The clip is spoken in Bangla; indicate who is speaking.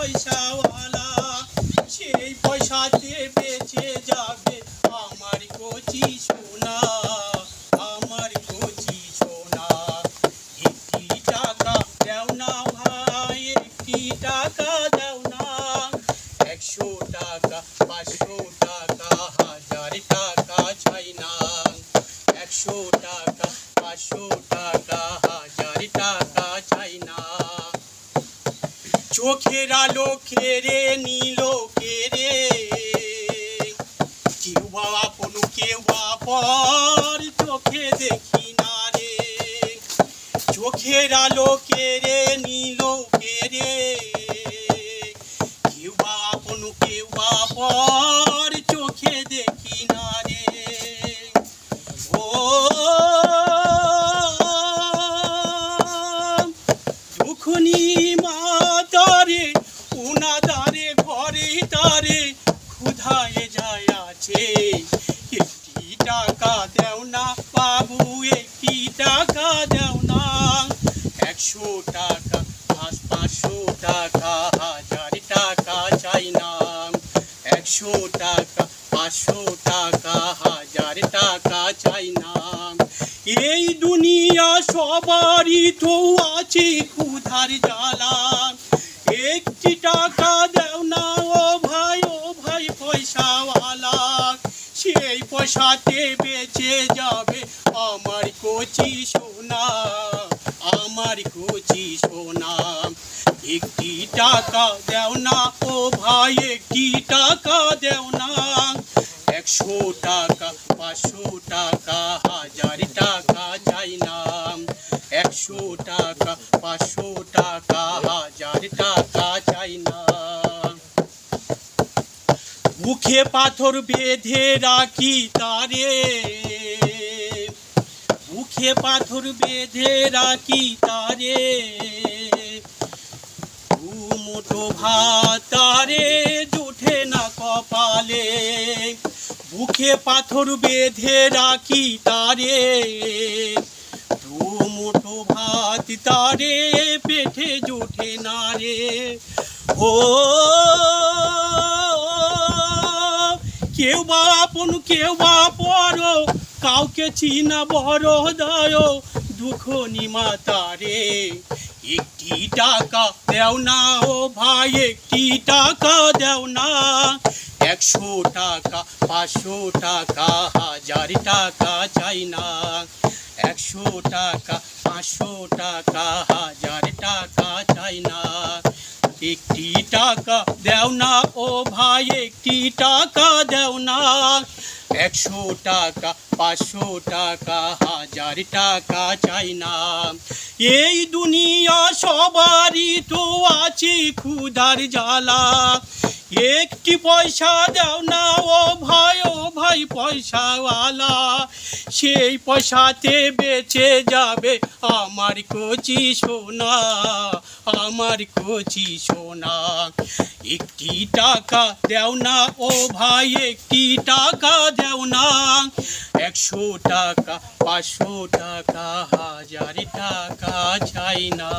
Speaker 1: পয়সাওয়ালা, সেই পয়সাতে বেঁচে যাবে আমার কচি সোনা, আমার কচি সোনা। একটি টাকা দেও না ভাই, একটি টাকা দেও না। 100 টাকা 500 টাকা 1000 টাকা চাই না। 100 টাকা 500 টাকা 1000 টাকা চাই না। চোখের আলো কেড়ে নিল কেড়ে, কেউ বা আপন কেউ বা পর, চোখে দেখি না রে। চোখের আলো কেড়ে নিল কেড়ে, কেউ বা আপন কেউ বা পর, চোখে দেখি না রে। ও দুখনি মা তারে, উনাদারে ঘরে তারে ক্ষুধায় যায় আছে। একটি টাকা দেও না বাবু, একটি টাকা দেও না। 100 টাকা 500 টাকা 1000 টাকা চাই না। 100 টাকা 500 টাকা 1000 টাকা চাই না। এই দুনিয়া সবারই তো আছে ক্ষুধার জ্বালা। একটি টাকা দেও না ও ভাই পয়সাওয়ালা, সেই পয়সাতে বেঁচে যাবে আমার কচি সোনা, আমার কচি সোনা। একটি টাকা দেও না ও ভাই, একটি টাকা দেও না। 100 টাকা 500 টাকা 1000 টাকা চাই না। 100 টাকা 500 টাকা 1000 টাকা চাই না। বুকে পাথর বেঁধে রাখি তারে, বুকে পাথর বেঁধে রাখি তারে। দুমুঠো ভাত তারে জুটে না কপালে, বুকে পাথর বেঁধে রাখি তারে। দুমুঠো ভাত তারে পেটে জুটে না রে। ও কেউ বা আপন কেউ বা পর, কাউকে চিনা বড় দয়, দুঃখ নিমা তারে। একটি টাকা দেও না ও ভাই, একটি টাকা দেও না। 100 টাকা 500 টাকা 1000 টাকা চাই না। 100 টাকা 500 টাকা 1000 টাকা চাই না। একটি টাকা দেও না ও ভাই, একটি টাকা দেও না। 100 টাকা 500 টাকা 1000 টাকা চাই না। এই দুনিয়া সবারই তো আছে ক্ষুধার জ্বালা। একটি পয়সা দাও না ও ভাই পয়সাওয়ালা, সেই পয়সাতে বেঁচে যাবে আমার কচি সোনা, আমার কচি সোনা। একটি টাকা দেও না ও ভাই, একটি টাকা দেও না। 100 টাকা 500 টাকা 1000 টাকা চাই না।